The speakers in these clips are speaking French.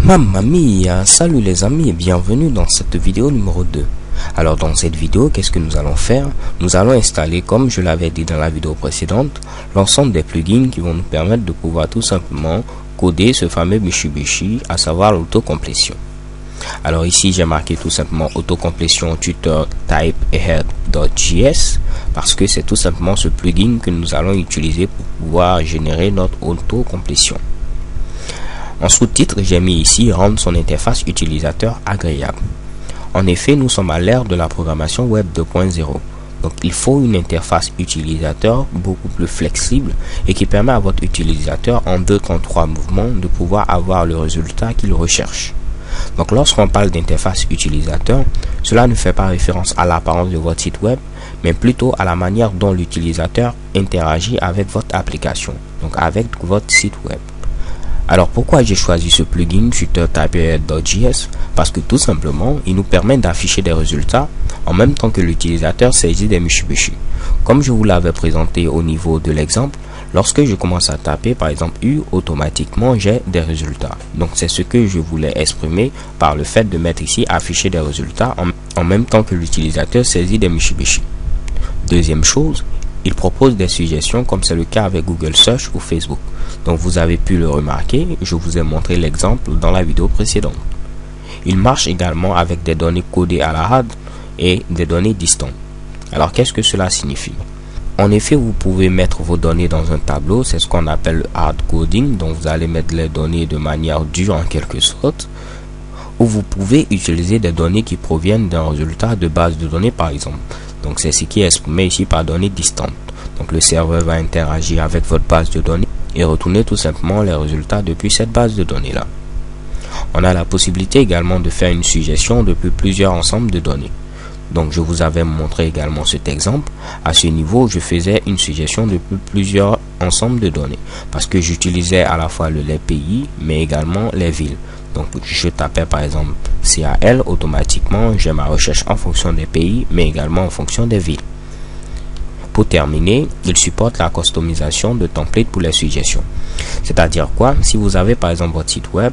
Mamma mia, salut les amis et bienvenue dans cette vidéo numéro 2. Alors dans cette vidéo, qu'est-ce que nous allons faire? Nous allons installer, comme je l'avais dit dans la vidéo précédente, l'ensemble des plugins qui vont nous permettre de pouvoir tout simplement coder ce fameux Mitsubishi, à savoir l'autocomplétion. Alors ici j'ai marqué tout simplement autocomplétion tutor type ahead.js parce que c'est tout simplement ce plugin que nous allons utiliser pour pouvoir générer notre autocomplétion. En sous-titre, j'ai mis ici rendre son interface utilisateur agréable. En effet, nous sommes à l'ère de la programmation web 2.0. Donc il faut une interface utilisateur beaucoup plus flexible et qui permet à votre utilisateur en 2 temps 3 mouvements de pouvoir avoir le résultat qu'il recherche. Donc lorsqu'on parle d'interface utilisateur, cela ne fait pas référence à l'apparence de votre site web, mais plutôt à la manière dont l'utilisateur interagit avec votre application, donc avec votre site web. Alors pourquoi j'ai choisi ce plugin tutor type ahead.js? Parce que tout simplement, il nous permet d'afficher des résultats en même temps que l'utilisateur saisit des Mitsubishi. Comme je vous l'avais présenté au niveau de l'exemple, lorsque je commence à taper par exemple U, automatiquement j'ai des résultats. Donc c'est ce que je voulais exprimer par le fait de mettre ici afficher des résultats en même temps que l'utilisateur saisit des Mitsubishi. Deuxième chose, il propose des suggestions comme c'est le cas avec Google Search ou Facebook. Donc vous avez pu le remarquer, je vous ai montré l'exemple dans la vidéo précédente. Il marche également avec des données codées à la hard et des données distantes. Alors qu'est-ce que cela signifie? En effet, vous pouvez mettre vos données dans un tableau, c'est ce qu'on appelle le hard coding, donc vous allez mettre les données de manière dure en quelque sorte, ou vous pouvez utiliser des données qui proviennent d'un résultat de base de données par exemple. Donc c'est ce qui est exprimé ici par données distantes. Donc le serveur va interagir avec votre base de données et retourner tout simplement les résultats depuis cette base de données là. On a la possibilité également de faire une suggestion depuis plusieurs ensembles de données. Donc je vous avais montré également cet exemple. À ce niveau, je faisais une suggestion depuis plusieurs ensembles de données parce que j'utilisais à la fois les pays mais également les villes. Donc je tapais par exemple CAL, automatiquement j'ai ma recherche en fonction des pays mais également en fonction des villes. Pour terminer, il supporte la customisation de templates pour les suggestions. C'est-à-dire quoi? Si vous avez par exemple votre site web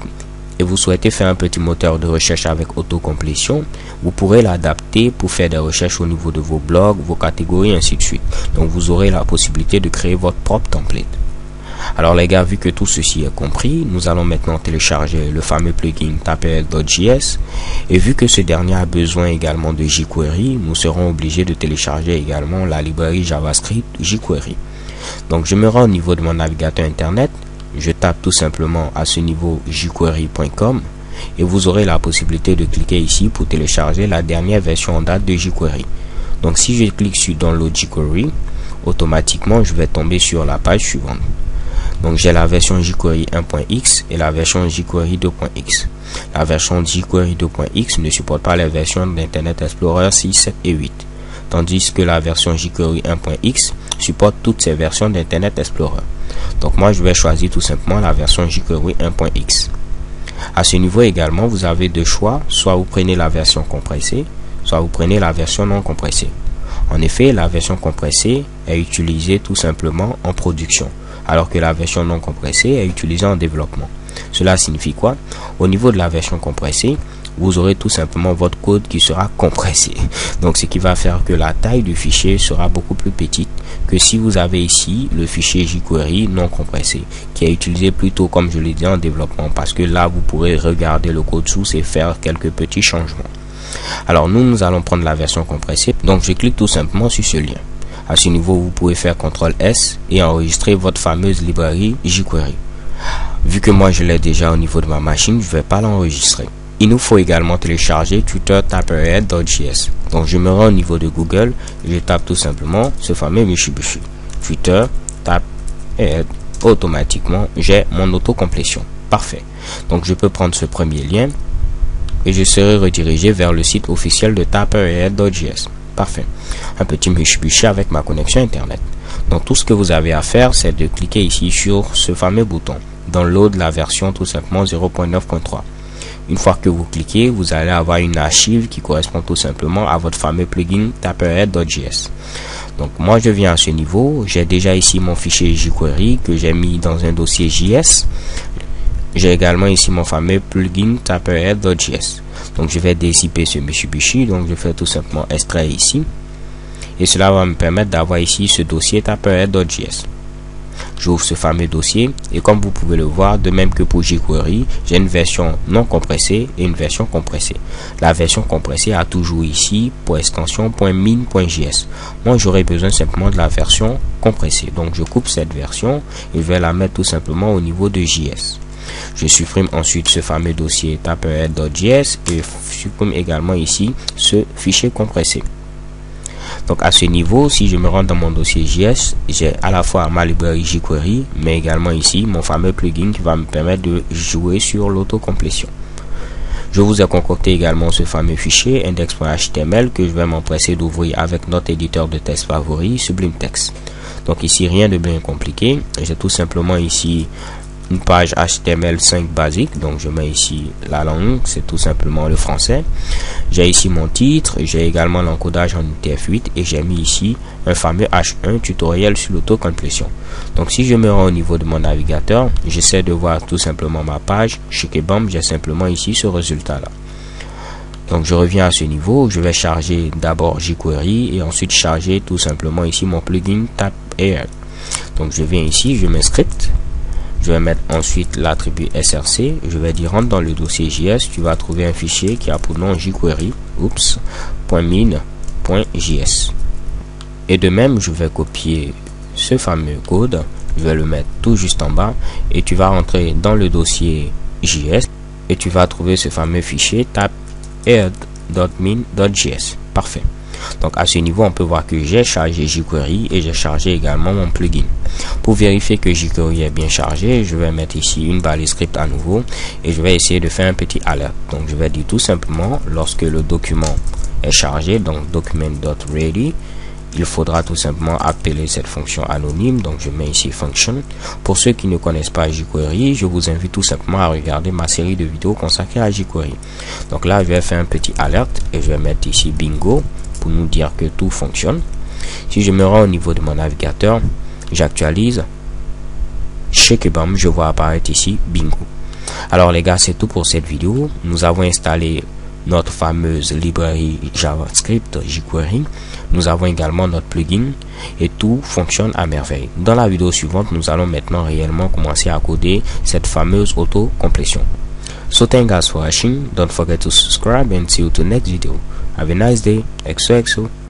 et vous souhaitez faire un petit moteur de recherche avec autocomplétion, vous pourrez l'adapter pour faire des recherches au niveau de vos blogs, vos catégories, ainsi de suite. Donc vous aurez la possibilité de créer votre propre template. Alors les gars, vu que tout ceci est compris, nous allons maintenant télécharger le fameux plugin type ahead.js et vu que ce dernier a besoin également de jQuery, nous serons obligés de télécharger également la librairie JavaScript jQuery. Donc je me rends au niveau de mon navigateur internet, je tape tout simplement à ce niveau jQuery.com et vous aurez la possibilité de cliquer ici pour télécharger la dernière version en date de jQuery. Donc si je clique sur Download jQuery, automatiquement je vais tomber sur la page suivante. Donc j'ai la version jQuery 1.x et la version jQuery 2.x. La version jQuery 2.x ne supporte pas les versions d'Internet Explorer 6, 7 et 8. Tandis que la version jQuery 1.x supporte toutes ces versions d'Internet Explorer. Donc moi je vais choisir tout simplement la version jQuery 1.x. À ce niveau également vous avez deux choix, soit vous prenez la version compressée, soit vous prenez la version non compressée. En effet, la version compressée est utilisée tout simplement en production, alors que la version non compressée est utilisée en développement. Cela signifie quoi? Au niveau de la version compressée, vous aurez tout simplement votre code qui sera compressé. Donc ce qui va faire que la taille du fichier sera beaucoup plus petite que si vous avez ici le fichier jQuery non compressé, qui est utilisé plutôt comme je l'ai dit en développement, parce que là vous pourrez regarder le code source et faire quelques petits changements. Alors nous allons prendre la version compressée, donc je clique tout simplement sur ce lien. À ce niveau, vous pouvez faire CTRL S et enregistrer votre fameuse librairie jQuery. Vu que moi je l'ai déjà au niveau de ma machine, je ne vais pas l'enregistrer. Il nous faut également télécharger tutor type ahead.js. Donc je me rends au niveau de Google et je tape tout simplement ce fameux Mitsubishi. Tutor type ahead. Automatiquement, j'ai mon autocomplétion. Parfait. Donc je peux prendre ce premier lien et je serai redirigé vers le site officiel de type ahead.js. Parfait. Un petit Mitsubishi avec ma connexion internet. Donc tout ce que vous avez à faire, c'est de cliquer ici sur ce fameux bouton download la version tout simplement 0.9.3. Une fois que vous cliquez, vous allez avoir une archive qui correspond tout simplement à votre fameux plugin type ahead.js. Donc moi je viens à ce niveau, j'ai déjà ici mon fichier jQuery que j'ai mis dans un dossier JS. j'ai également ici mon fameux plugin Tapered.js. Donc je vais dézipper ce Mitsubishi, donc je fais tout simplement extraire ici. Et cela va me permettre d'avoir ici ce dossier Tapered.js. J'ouvre ce fameux dossier et comme vous pouvez le voir, de même que pour jQuery, j'ai une version non compressée et une version compressée. La version compressée a toujours ici pour extension .min.js. Moi j'aurais besoin simplement de la version compressée. Donc je coupe cette version et je vais la mettre tout simplement au niveau de JS. Je supprime ensuite ce fameux dossier Tapered.js et supprime également ici ce fichier compressé. Donc à ce niveau, si je me rends dans mon dossier JS, j'ai à la fois ma librairie jQuery, mais également ici mon fameux plugin qui va me permettre de jouer sur l'autocomplétion. Je vous ai concocté également ce fameux fichier index.html que je vais m'empresser d'ouvrir avec notre éditeur de texte favori, Sublime Text. Donc ici rien de bien compliqué, j'ai tout simplement ici une page HTML5 basique, donc je mets ici la langue, c'est tout simplement le français. J'ai ici mon titre, j'ai également l'encodage en UTF-8 et j'ai mis ici un fameux H1 tutoriel sur l'autocomplétion. Donc si je me rends au niveau de mon navigateur, j'essaie de voir tout simplement ma page, bam, j'ai simplement ici ce résultat là. Donc je reviens à ce niveau, je vais charger d'abord jQuery et ensuite charger tout simplement ici mon plugin Tapered. Donc je viens ici, je m'inscris. Je vais mettre ensuite l'attribut src. Je vais dire rentre dans le dossier JS. Tu vas trouver un fichier qui a pour nom jQuery. .min.js. Et de même, je vais copier ce fameux code. Je vais le mettre tout juste en bas. Et tu vas rentrer dans le dossier JS. Et tu vas trouver ce fameux fichier tapered.min.js. Parfait. Donc à ce niveau, on peut voir que j'ai chargé jQuery et j'ai chargé également mon plugin. Pour vérifier que jQuery est bien chargé, je vais mettre ici une balise script à nouveau et je vais essayer de faire un petit alert. Donc je vais dire tout simplement lorsque le document est chargé, donc document.ready, il faudra tout simplement appeler cette fonction anonyme. Donc je mets ici function. Pour ceux qui ne connaissent pas jQuery, je vous invite tout simplement à regarder ma série de vidéos consacrée à jQuery. Donc là, je vais faire un petit alert et je vais mettre ici bingo pour nous dire que tout fonctionne. Si je me rends au niveau de mon navigateur, j'actualise, bam, je vois apparaître ici bingo. Alors les gars, c'est tout pour cette vidéo. Nous avons installé notre fameuse librairie JavaScript jQuery. Nous avons également notre plugin et tout fonctionne à merveille. Dans la vidéo suivante, nous allons maintenant réellement commencer à coder cette fameuse auto-complétion. So thank you guys for watching. Don't forget to subscribe and see you to next video. Have a nice day. XOXO.